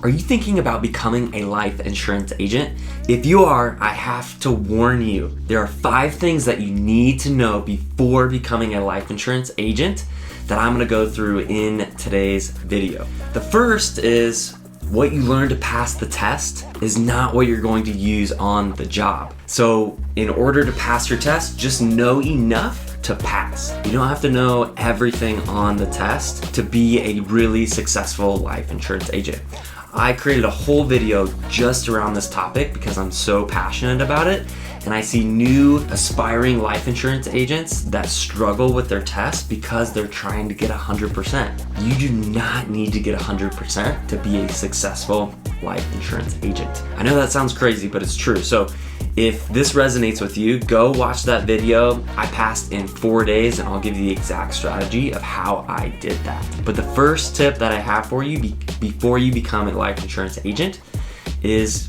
Are you thinking about becoming a life insurance agent? If you are, I have to warn you. There are 5 things that you need to know before becoming a life insurance agent that I'm gonna go through in today's video. The first is what you learn to pass the test is not what you're going to use on the job. So in order to pass your test, just know enough to pass. You don't have to know everything on the test to be a really successful life insurance agent. I created a whole video just around this topic because I'm so passionate about it, and I see new aspiring life insurance agents that struggle with their test because they're trying to get 100%. You do not need to get 100% to be a successful life insurance agent. I know that sounds crazy, but it's true. So if this resonates with you, go watch that video. I passed in 4 days, and I'll give you the exact strategy of how I did that. But the first tip that I have for you before you become a life insurance agent is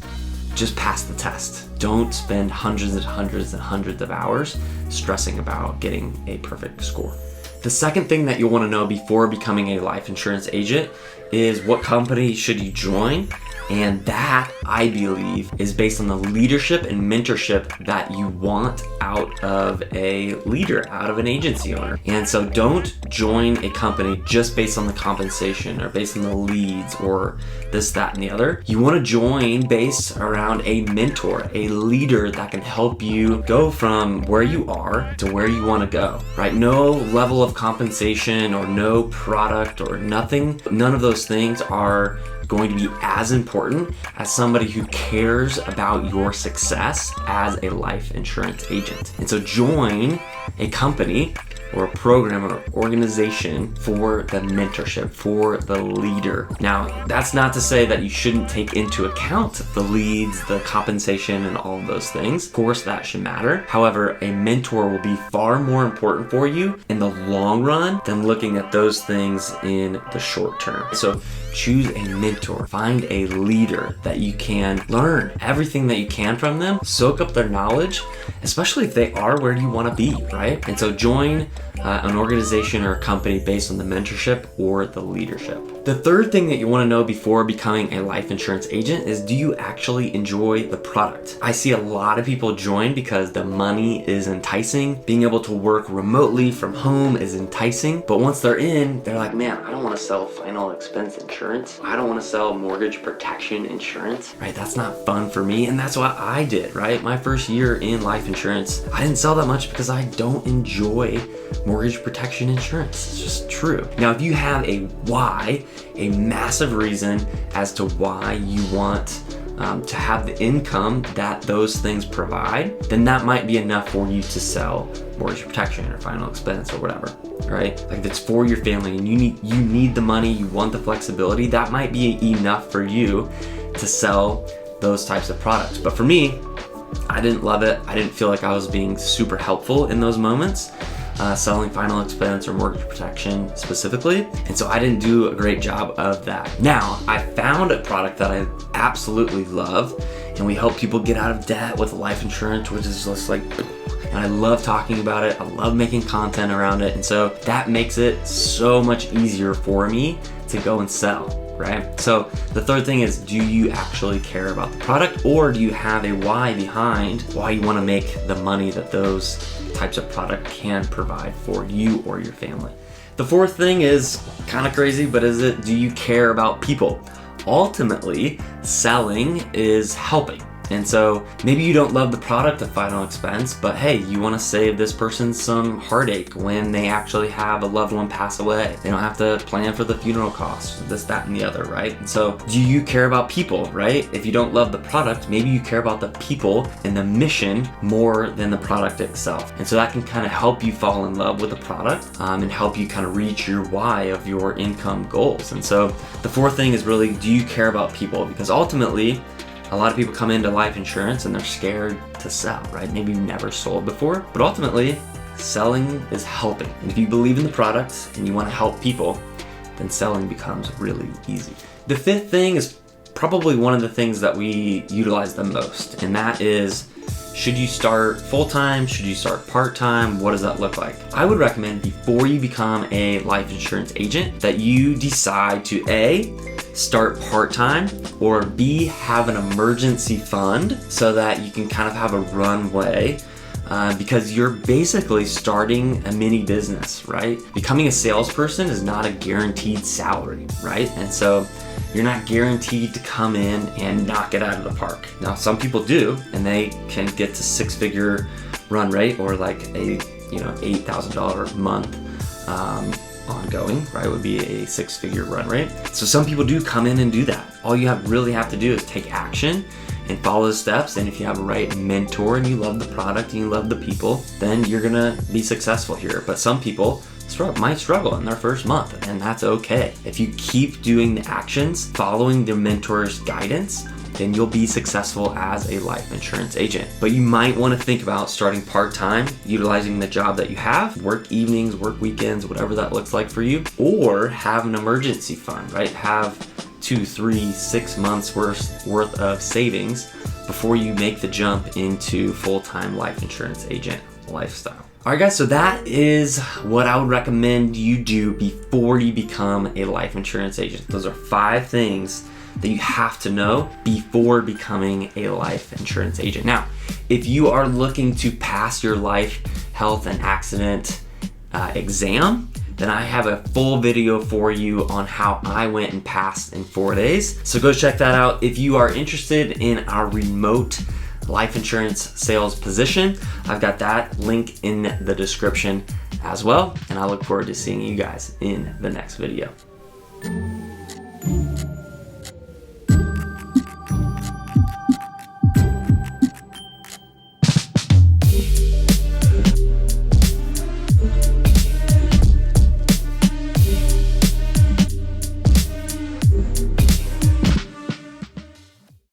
just pass the test. Don't spend hundreds and hundreds and hundreds of hours stressing about getting a perfect score. The second thing that you'll want to know before becoming a life insurance agent is what company should you join. And that, I believe, is based on the leadership and mentorship that you want out of a leader, out of an agency owner. And so don't join a company just based on the compensation or based on the leads or this, that, and the other. You want to join based around a mentor, a leader that can help you go from where you are to where you want to go, right? No level of compensation or no product or nothing, none of those things are going to be as important as somebody who cares about your success as a life insurance agent. And so join a company or a program or organization for the mentorship, for the leader. Now, that's not to say that you shouldn't take into account the leads, the compensation, and all of those things. Of course, that should matter. However, a mentor will be far more important for you in the long run than looking at those things in the short term. So choose a mentor, find a leader that you can learn everything that you can from them, soak up their knowledge, especially if they are where you want to be, right? And so join an organization or a company based on the mentorship or the leadership. The third thing that you want to know before becoming a life insurance agent is, do you actually enjoy the product? I see a lot of people join because the money is enticing. Being able to work remotely from home is enticing. But once they're in, they're like, man, I don't want to sell final expense insurance. I don't want to sell mortgage protection insurance, right? That's not fun for me. And that's what I did, right? My first year in life insurance, I didn't sell that much because I don't enjoy mortgage protection insurance. It's just true. Now, if you have a why, a massive reason as to why you want to have the income that those things provide, then that might be enough for you to sell mortgage protection or final expense or whatever, right? Like, if it's for your family and you need the money, you want the flexibility, that might be enough for you to sell those types of products. But for me, I didn't love it. I didn't feel like I was being super helpful in those moments. Selling final expense or mortgage protection specifically. And so I didn't do a great job of that. Now, I found a product that I absolutely love, and we help people get out of debt with life insurance, which is just like, and I love talking about it. I love making content around it. And so that makes it so much easier for me to go and sell, right? So the third thing is, do you actually care about the product, or do you have a why behind why you want to make the money that those types of product can provide for you or your family? The fourth thing is kind of crazy, but do you care about people? Ultimately, selling is helping. And so maybe you don't love the product of final expense, but hey, you want to save this person some heartache when they actually have a loved one pass away. They don't have to plan for the funeral costs, this, that, and the other, right? And so do you care about people, right? If you don't love the product, maybe you care about the people and the mission more than the product itself. And so that can kind of help you fall in love with the product and help you kind of reach your why of your income goals. And so the fourth thing is really, do you care about people? Because ultimately, a lot of people come into life insurance and they're scared to sell, right? Maybe you've never sold before, but ultimately, selling is helping. And if you believe in the product and you want to help people, then selling becomes really easy. The fifth thing is probably one of the things that we utilize the most, and that is, should you start full-time? Should you start part-time? What does that look like? I would recommend, before you become a life insurance agent, that you decide to A, start part-time, or B, have an emergency fund so that you can kind of have a runway. Because you're basically starting a mini business, right? Becoming a salesperson is not a guaranteed salary, right? And so you're not guaranteed to come in and knock it out of the park. Now, some people do, and they can get to six-figure run rate, or like a $8,000 a month ongoing, right? Would be a six-figure run rate. So some people do come in and do that. All you really have to do is take action and follow the steps. And if you have a right mentor and you love the product and you love the people, then you're gonna be successful here. But some people might struggle in their first month, and that's okay. If you keep doing the actions, following the mentor's guidance, then you'll be successful as a life insurance agent. But you might want to think about starting part-time, utilizing the job that you have, work evenings, work weekends, whatever that looks like for you, or have an emergency fund, right? Have 2, 3, 6 months worth of savings before you make the jump into full-time life insurance agent lifestyle. All right, guys, so that is what I would recommend you do before you become a life insurance agent. Those are 5 things that you have to know before becoming a life insurance agent. Now, if you are looking to pass your life, health, and accident exam, then I have a full video for you on how I went and passed in 4 days. So go check that out. If you are interested in our remote life insurance sales position, I've got that link in the description as well. And I look forward to seeing you guys in the next video.